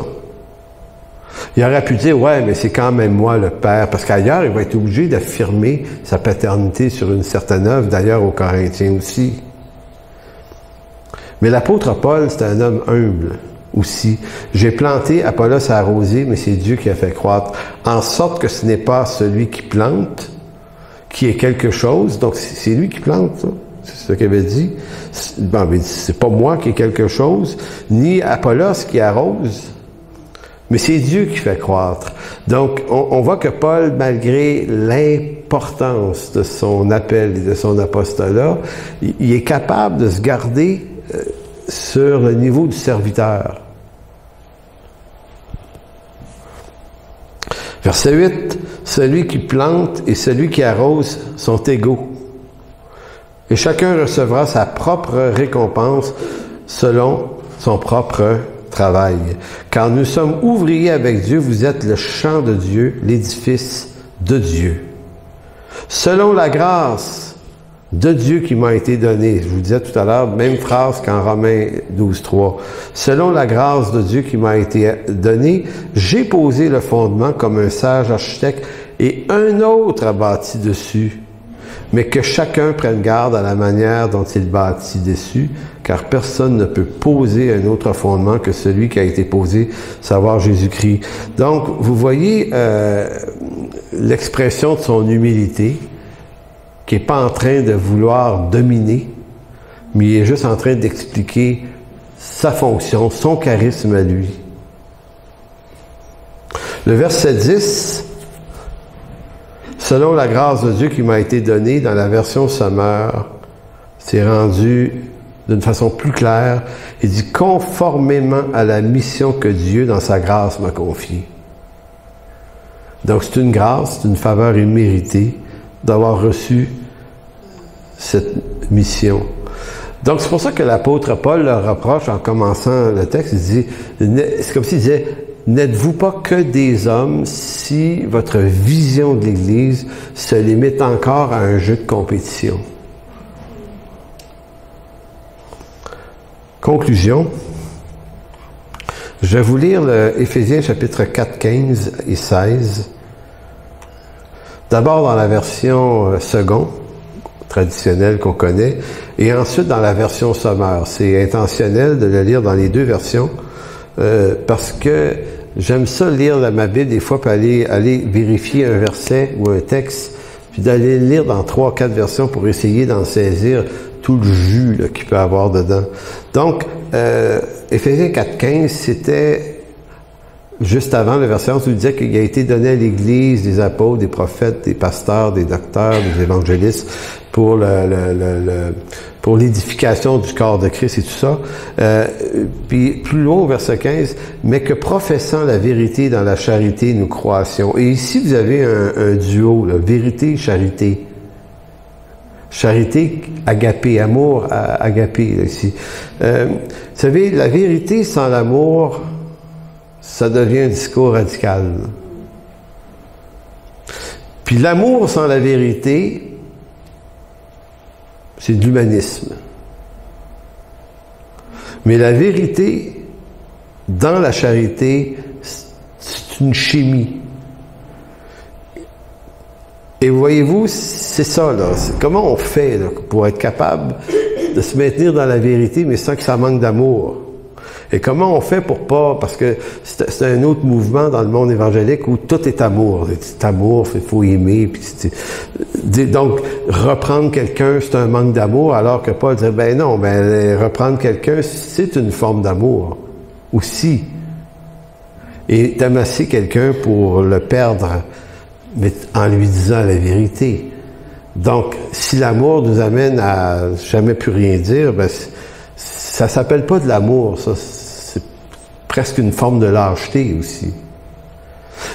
Il aurait pu dire, ouais, mais c'est quand même moi le Père, parce qu'ailleurs, il va être obligé d'affirmer sa paternité sur une certaine œuvre, d'ailleurs aux Corinthiens aussi. Mais l'apôtre Paul, c'est un homme humble aussi. J'ai planté, Apollos a arrosé, mais c'est Dieu qui a fait croître, en sorte que ce n'est pas celui qui plante, qui est quelque chose, donc c'est lui qui plante, ça. C'est ce qu'il avait dit. Bon, mais c'est pas moi qui ai quelque chose, ni Apollos qui arrose, mais c'est Dieu qui fait croître. Donc, on voit que Paul, malgré l'importance de son appel et de son apostolat, il est capable de se garder sur le niveau du serviteur. Verset 8, celui qui plante et celui qui arrose sont égaux. Et chacun recevra sa propre récompense selon son propre travail. Car nous sommes ouvriers avec Dieu, vous êtes le champ de Dieu, l'édifice de Dieu. Selon la grâce de Dieu qui m'a été donnée, je vous disais tout à l'heure, même phrase qu'en Romains 12.3. Selon la grâce de Dieu qui m'a été donnée, j'ai posé le fondement comme un sage architecte et un autre a bâti dessus. Mais que chacun prenne garde à la manière dont il bâtit dessus, car personne ne peut poser un autre fondement que celui qui a été posé, savoir Jésus-Christ. Donc, vous voyez l'expression de son humilité, qui n'est pas en train de vouloir dominer, mais il est juste en train d'expliquer sa fonction, son charisme à lui. Le verset 10, selon la grâce de Dieu qui m'a été donnée, dans la version Sommeur, c'est rendu d'une façon plus claire. Il dit « conformément à la mission que Dieu, dans sa grâce, m'a confiée ». Donc c'est une grâce, c'est une faveur imméritée d'avoir reçu cette mission. Donc c'est pour ça que l'apôtre Paul leur reproche en commençant le texte, il dit, c'est comme s'il disait, n'êtes-vous pas que des hommes si votre vision de l'Église se limite encore à un jeu de compétition? Conclusion. Je vais vous lire le Éphésiens chapitre 4, 15 et 16. D'abord dans la version second, traditionnelle qu'on connaît. Et ensuite, dans la version sommaire. C'est intentionnel de le lire dans les deux versions parce que j'aime ça lire ma Bible des fois, puis aller vérifier un verset ou un texte, puis d'aller le lire dans 3 ou 4 versions pour essayer d'en saisir tout le jus là, qu'il peut avoir dedans. Donc, Éphésiens 4.15, c'était juste avant le verset 11, où il disait qu'il a été donné à l'Église des apôtres, des prophètes, des pasteurs, des docteurs, des évangélistes pour pour l'édification du corps de Christ et tout ça. Puis plus loin au verset 15, mais que professant la vérité dans la charité, nous croissions. Et ici, vous avez un duo, là, vérité-charité. Charité, agapé, amour, agapé, là, ici. Vous savez, la vérité sans l'amour, ça devient un discours radical. Puis l'amour sans la vérité, c'est de l'humanisme. Mais la vérité, dans la charité, c'est une chimie. Et voyez-vous, c'est ça, là. Comment on fait là, pour être capable de se maintenir dans la vérité, mais sans que ça manque d'amour? Et comment on fait pour pas... Parce que c'est un autre mouvement dans le monde évangélique où tout est amour. C'est amour, il faut aimer. Puis donc, reprendre quelqu'un, c'est un manque d'amour, alors que Paul disait, ben non, reprendre quelqu'un, c'est une forme d'amour aussi. Et t'amasser quelqu'un pour le perdre, mais en lui disant la vérité. Donc, si l'amour nous amène à jamais plus rien dire, ben ça s'appelle pas de l'amour, ça. C'est presque une forme de lâcheté aussi.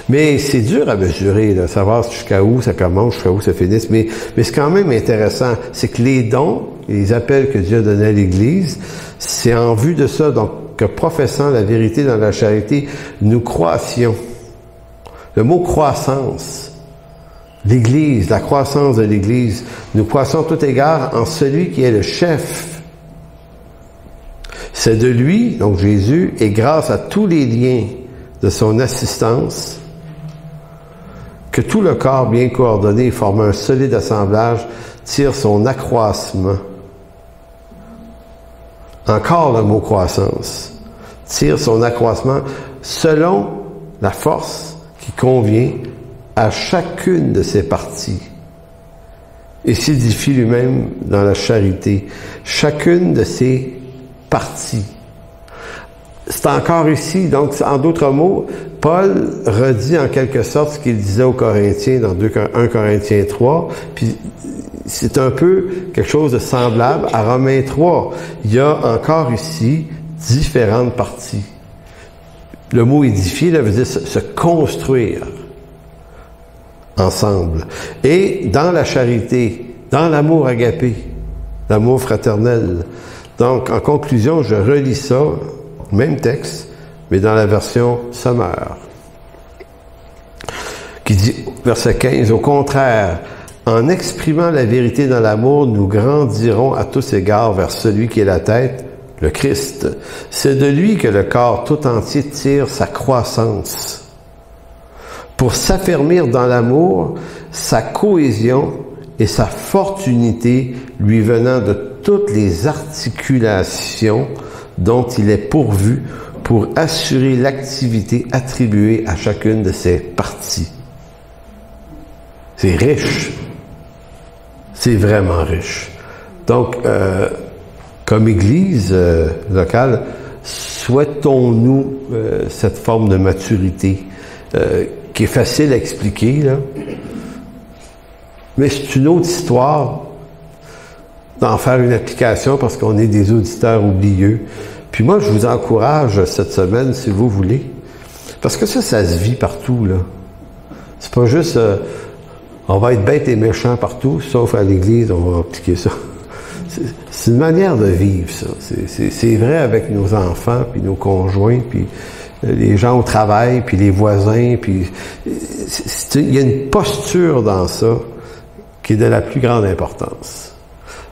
Mais c'est dur à mesurer, là, savoir jusqu'à où ça commence, jusqu'à où ça finisse. Mais c'est quand même intéressant. C'est que les dons, les appels que Dieu a donnés à l'Église, c'est en vue de ça. Donc, que professant la vérité dans la charité, nous croissions. Le mot croissance, l'Église, la croissance de l'Église, nous croissons tout égard en celui qui est le chef. C'est de lui, donc Jésus, et grâce à tous les liens de son assistance, que tout le corps bien coordonné forme un solide assemblage, tire son accroissement. Encore le mot croissance. Tire son accroissement selon la force qui convient à chacune de ses parties. Et s'édifie lui-même dans la charité. Chacune de ses parties. C'est encore ici, donc en d'autres mots, Paul redit en quelque sorte ce qu'il disait aux Corinthiens dans 1 Corinthiens 3, puis c'est un peu quelque chose de semblable à Romains 3. Il y a encore ici différentes parties. Le mot édifier, là, veut dire se construire ensemble. Et dans la charité, dans l'amour agapé, l'amour fraternel. Donc, en conclusion, je relis ça, même texte, mais dans la version sommaire, qui dit, verset 15, « Au contraire, en exprimant la vérité dans l'amour, nous grandirons à tous égards vers celui qui est la tête, le Christ. C'est de lui que le corps tout entier tire sa croissance, pour s'affermir dans l'amour, sa cohésion et sa forte unité lui venant de toutes les articulations dont il est pourvu pour assurer l'activité attribuée à chacune de ses parties. » C'est riche. C'est vraiment riche. Donc, comme Église locale, souhaitons-nous cette forme de maturité qui est facile à expliquer, là. Mais c'est une autre histoire d'en faire une application parce qu'on est des auditeurs oublieux. Puis moi, je vous encourage cette semaine, si vous voulez, parce que ça se vit partout, là. C'est pas juste on va être bête et méchant partout, sauf à l'Église, on va appliquer ça. C'est une manière de vivre, ça. C'est vrai avec nos enfants, puis nos conjoints, puis les gens au travail, puis les voisins, puis il y a une posture dans ça qui est de la plus grande importance.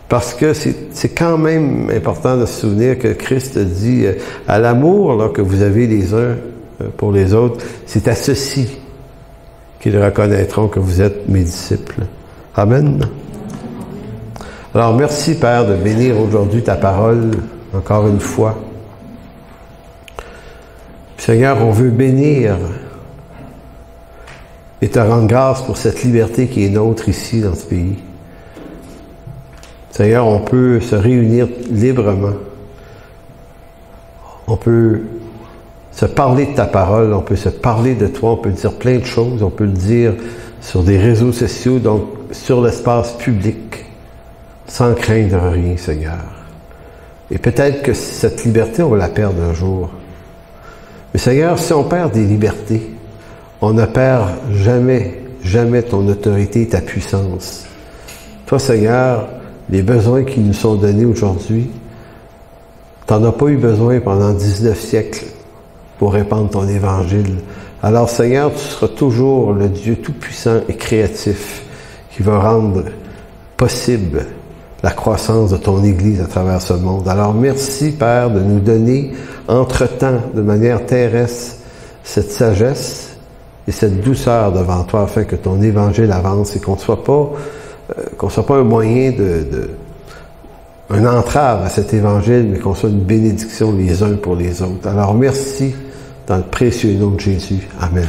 Parce que c'est quand même important de se souvenir que Christ dit à l'amour là, que vous avez les uns pour les autres, c'est à ceci qu'ils reconnaîtront que vous êtes mes disciples. Amen. Alors, merci, Père, de bénir aujourd'hui ta parole, encore une fois. Seigneur, on veut bénir et te rendre grâce pour cette liberté qui est nôtre ici, dans ce pays. Seigneur, on peut se réunir librement. On peut se parler de ta parole, on peut se parler de toi, on peut dire plein de choses, on peut le dire sur des réseaux sociaux, donc sur l'espace public, sans craindre rien, Seigneur. Et peut-être que cette liberté, on va la perdre un jour. Mais Seigneur, si on perd des libertés, on ne perd jamais, jamais ton autorité et ta puissance. Toi, Seigneur, les besoins qui nous sont donnés aujourd'hui, tu n'en as pas eu besoin pendant 19 siècles pour répandre ton évangile. Alors, Seigneur, tu seras toujours le Dieu tout-puissant et créatif qui va rendre possible la croissance de ton Église à travers ce monde. Alors, merci, Père, de nous donner, entre-temps, de manière terrestre, cette sagesse et cette douceur devant toi, afin que ton Évangile avance et qu'on ne soit pas un moyen un entrave à cet Évangile, mais qu'on soit une bénédiction les uns pour les autres. Alors, merci, dans le précieux nom de Jésus. Amen.